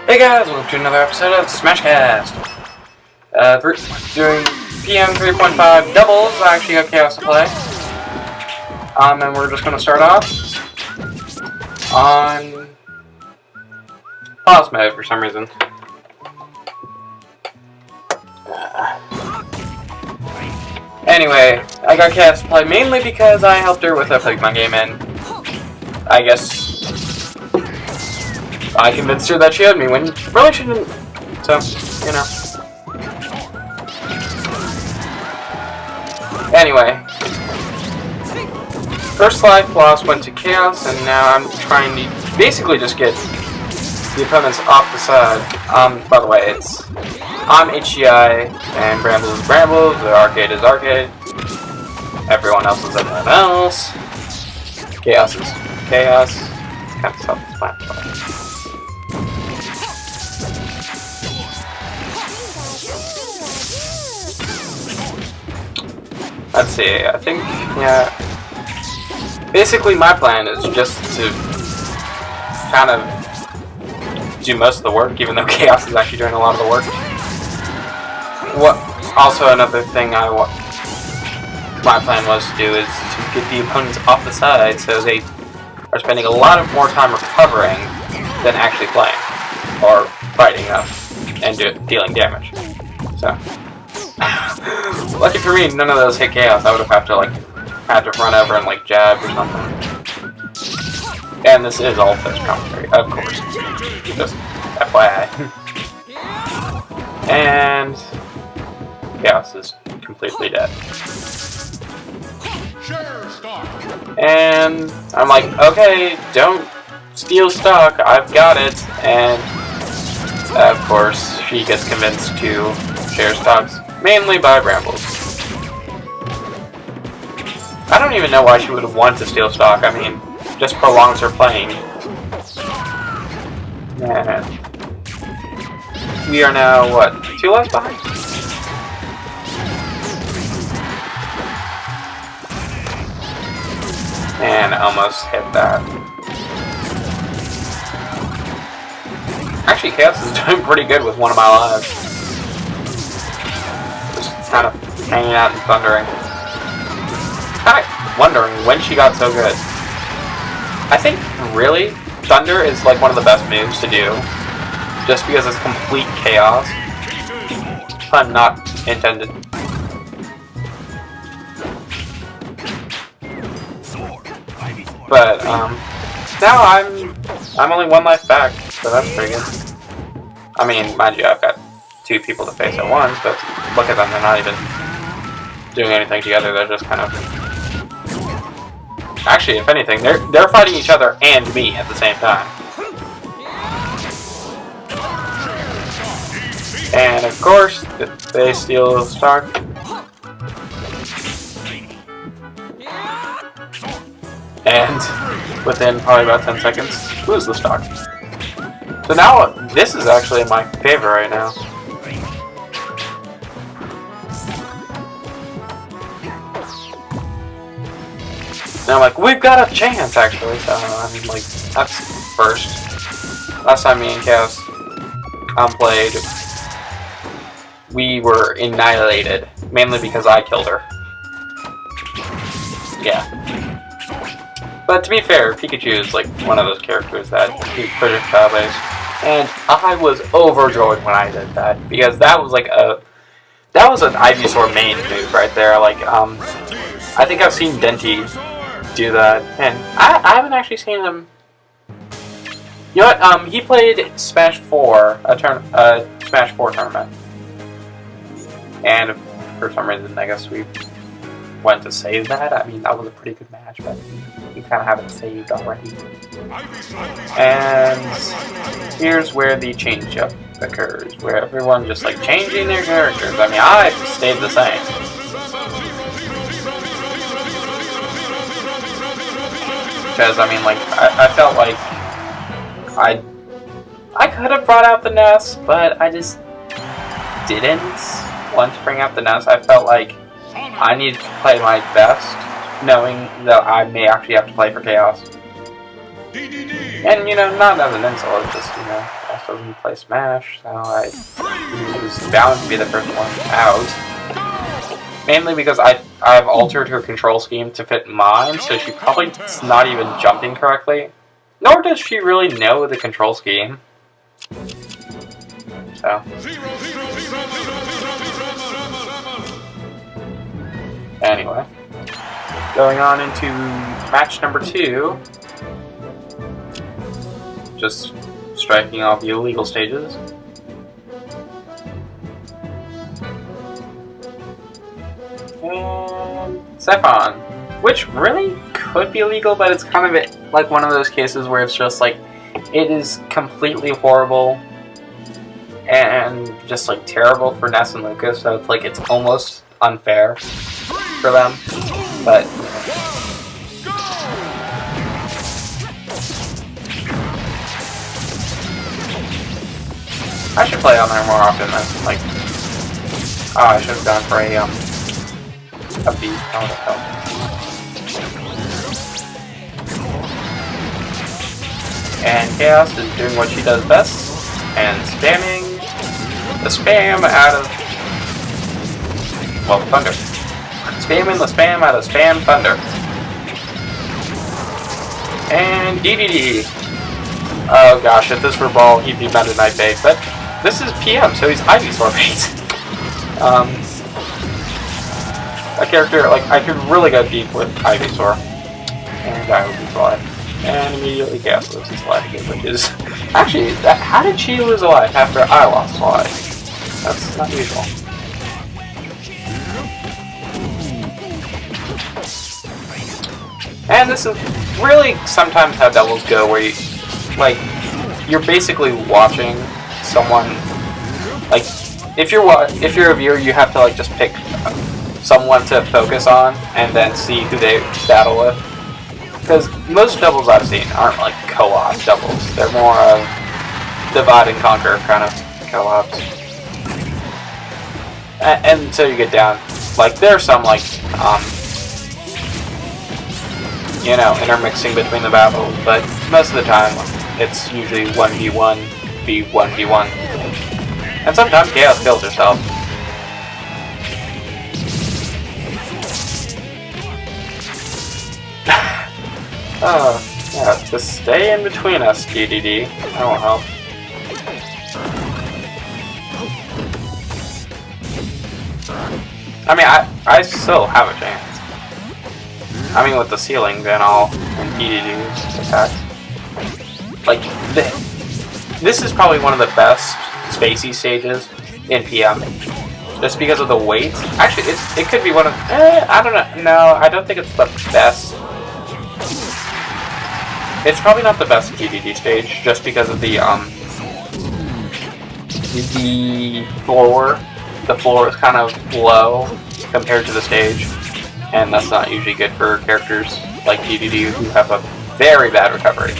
Hey guys, welcome to another episode of SmashCast. We're doing PM 3.5 doubles. I actually have Chaos to play. And we're just going to start off on pause mode for some reason. Anyway, I got Chaos to play mainly because I helped her with a Pokemon game, and I guess I convinced her that she owed me when really she didn't. So, you know. Anyway. First life loss went to Chaos, and now I'm trying to basically just get the opponents off the side. By the way, I'm HCI, and Brambles is Brambles, the Arcade is Arcade. Everyone else is everyone else. Chaos is Chaos. It's kind of self-explanatory. Let's see, I think, yeah. Basically, my plan is just to kind of do most of the work, even though Chaos is actually doing a lot of the work. Also, another thing my plan was to do is to get the opponents off the side so they are spending a lot of more time recovering than actually playing or fighting up and dealing damage. So. Lucky for me, none of those hit Chaos. I would have had to run over and jab or something. And this is all fish commentary, of course. Just FYI. And Chaos is completely dead. And I'm like, okay, don't steal stock. I've got it. And of course, she gets convinced to share stocks. Mainly by Brambles. I don't even know why she would have wanted to steal stock. I mean, just prolongs her playing. And we are now, what, 2 lives behind? And almost hit that. Actually, Chaos is doing pretty good with one of my lives. Kind of hanging out and thundering. Kind of wondering when she got so good. I think, really, Thunder is one of the best moves to do. Just because it's complete chaos. Pun not intended. But, now I'm only 1 life back, so that's pretty good. I mean, mind you, I've got 2 people to face at once, but look at them, they're not even doing anything together, they're just kind of... Actually, if anything, they're fighting each other and me at the same time. And of course, if they steal stock... And within probably about 10 seconds, lose the stock. So now, this is actually my favor right now. And I'm like, we've got a chance, actually. So, I mean, that's first. Last time me and Chaos played, we were annihilated. Mainly because I killed her. Yeah. But to be fair, Pikachu is one of those characters that is projectile based. And I was overjoyed when I did that. Because that was that was an Ivysaur main move right there. I think I've seen Denty do that, and I haven't actually seen him. You know what? He played Smash 4, a Smash 4 tournament, and for some reason, I guess we went to save that. I mean, that was a pretty good match, but you kind of have it saved already. And here's where the change-up occurs, where everyone's just changing their characters. I mean, I stayed the same. Because, I mean, I felt like I could have brought out the nest, but I just didn't want to bring out the nest. I felt like I needed to play my best, knowing that I may actually have to play for Chaos. And, you know, not as an insult, it's just, you know, Ash doesn't play Smash, so he was bound to be the first one out. Mainly because I've altered her control scheme to fit mine, so she probably is not even jumping correctly. Nor does she really know the control scheme. So. Anyway. Going on into match number 2. Just striking off the illegal stages. And Zephon, which really could be illegal, but it's kind of like one of those cases where it's just like, it is completely horrible and just like terrible for Ness and Lucas, so it's like it's almost unfair for them, but I should play on there more often. Than, like, oh, I should have gone for a beat. That would have helped. And Chaos is doing what she does best, and spamming the spam out of, well, Thunder. Spamming the spam out of Spam Thunder. And DDD. Oh gosh, if this were Ball, he'd be Meta Knight bait, but this is PM, so he's Ivysaur bait. A character, like, I could really go deep with Ivysaur. And I would lose life. And immediately Chaos loses life again, which is... Actually, how did she lose a life after I lost a life? That's not usual. And this is really sometimes how doubles go, where you, like, you're basically watching someone, like, if you're a viewer, you have to, like, just pick someone to focus on and then see who they battle with. Because most doubles I've seen aren't, like, co-op doubles. They're more of divide and conquer kind of co-ops. And so you get down, like, there's some, like, you know, intermixing between the battles, but most of the time it's usually 1v1, v1v1. And sometimes Chaos kills herself. Yeah, just stay in between us, DDD. That won't help. I mean, I still have a chance. I mean, with the ceilings and all, and DDD's attacks. Like, this is probably one of the best spacey stages in PM. Just because of the weight. Actually, it could be one of... I don't know. No, I don't think it's the best. It's probably not the best DDD stage, just because of the floor. The floor is kind of low compared to the stage. And that's not usually good for characters like DDD who have a very bad recovery.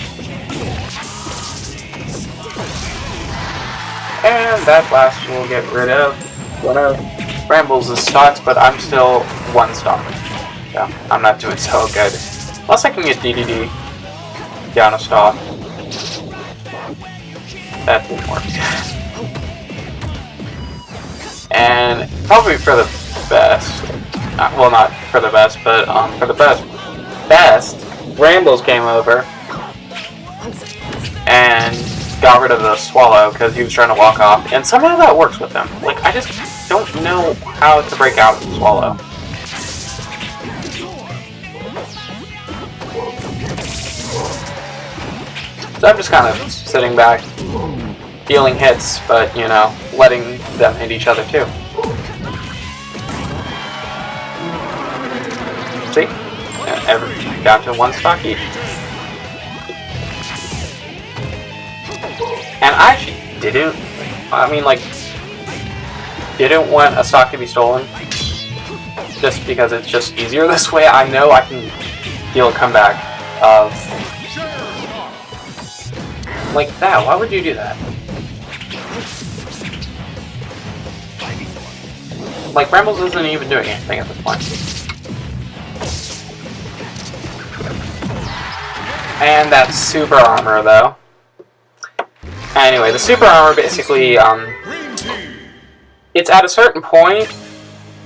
And that blast will get rid of one of Brambles' stocks, but I'm still one stock. So I'm not doing so good. Unless I can get DDD down a stock. That didn't work. And probably for the best. Well, not for the best, but for the best, Brambles came over and got rid of the swallow because he was trying to walk off, and somehow that works with him. Like, I just don't know how to break out the swallow. So I'm just kind of sitting back, dealing hits, but, you know, letting them hit each other too. See? Down to one stock each. And I actually didn't want a stock to be stolen. Just because it's just easier this way. I know I can deal a comeback of... like that. Why would you do that? Like, Brambles isn't even doing anything at this point. And that's super armor, though. Anyway, the super armor basically, it's at a certain point,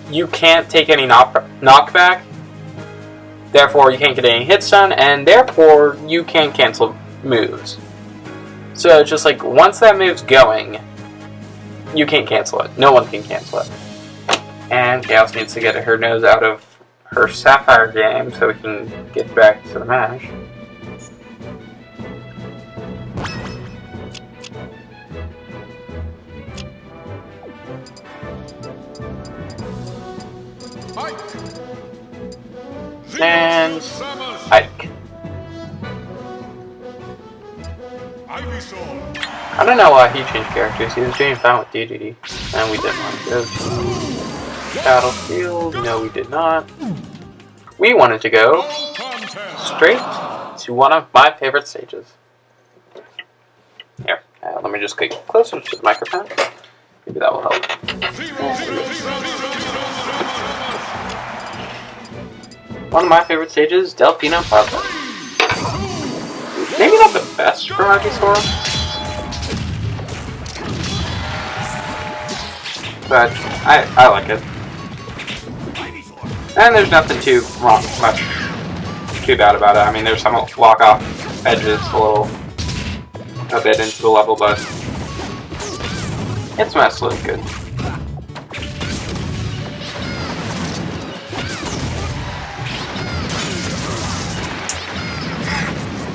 you can't take any knockback, therefore you can't get any hits done, and therefore you can't cancel moves. So it's just like, once that move's going, you can't cancel it. No one can cancel it. And Chaos needs to get her nose out of her Sapphire game so we can get back to the match. And Ike. I don't know why he changed characters. He was doing fine with DDD, and we didn't want to go to Battlefield. No, we did not. We wanted to go straight to one of my favorite stages. Here, let me just get closer to the microphone. Maybe that will help. One of my favorite stages, Delfino Plaza. Maybe not the best for Magisaur, but I like it. And there's nothing too bad about it. I mean, there's some walk off edges a bit into the level, but it's mostly good.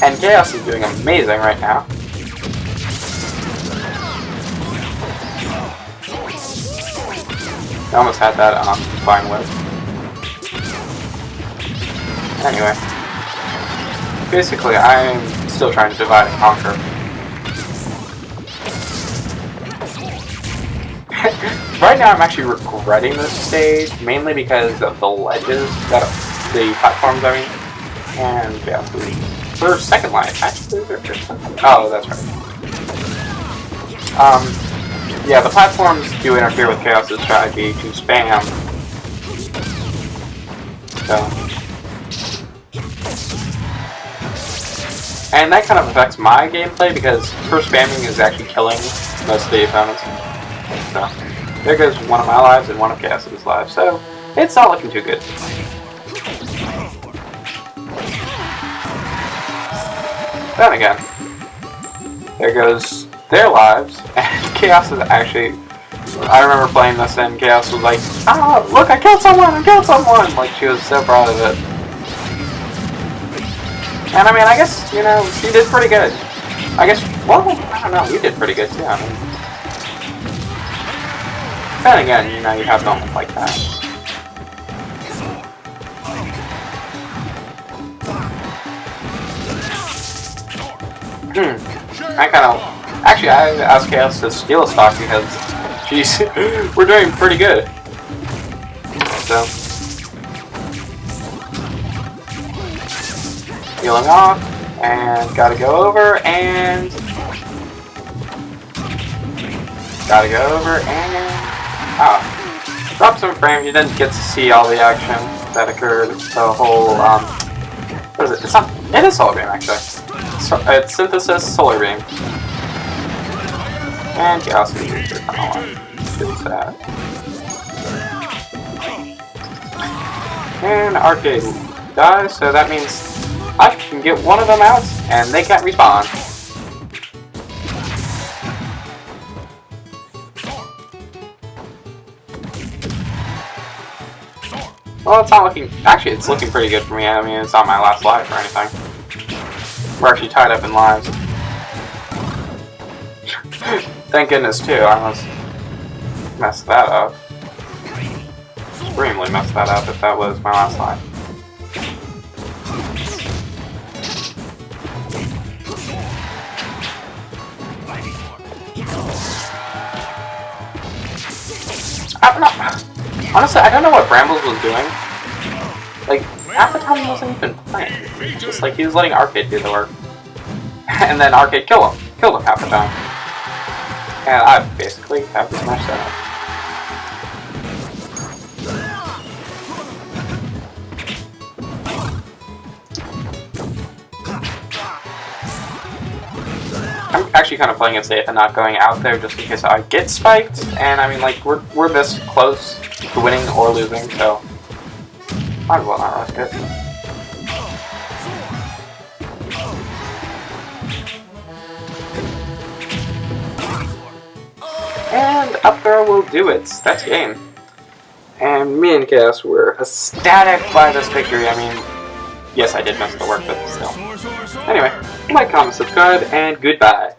And Chaos is doing amazing right now. I almost had that fine with. Anyway. Basically, I'm still trying to divide and conquer. Right now I'm actually regretting this stage, mainly because of the ledges, the platforms I mean. And yeah, for second life, actually, oh, that's right. Yeah, the platforms do interfere with Chaos' strategy to spam. So. And that kind of affects my gameplay because her spamming is actually killing most of the opponents. So, there goes one of my lives and one of Chaos' lives. So, it's not looking too good. Then again, there goes their lives, and Chaos is actually, I remember playing this and Chaos was like, ah, look, I killed someone, like she was so proud of it. And I mean, I guess, you know, she did pretty good. I guess, well, I don't know, we did pretty good too, I mean. Then again, you know, you have moments like that. Actually, I asked Chaos to steal a stock because we're doing pretty good. So, healing off, and gotta go over, and drop some frames. You didn't get to see all the action that occurred. The whole, what is it? It is Solar Beam, actually. It's Synthesis Solar Beam. And Chaos is usually kind of like sad. And Arcade dies, so that means I can get one of them out, and they can't respawn. Well, it's not looking... Actually, it's looking pretty good for me. I mean, it's not my last life or anything. We're actually tied up in lives. Thank goodness, too. I almost messed that up. Extremely messed that up if that was my last life. I don't know. Honestly, I don't know what Brambles was doing. Like, half the time he wasn't even playing. Just like he was letting Arcade do the work. And then Arcade killed him half the time. And I basically have to smash that up. I'm actually kind of playing it safe and not going out there just in case I get spiked. And I mean, like, we're this close to winning or losing, so might as well not risk it. And up throw will do it. That's game. And me and Chaos were ecstatic by this victory. I mean, yes, I did miss the work, but still. Anyway, like, comment, subscribe, and goodbye.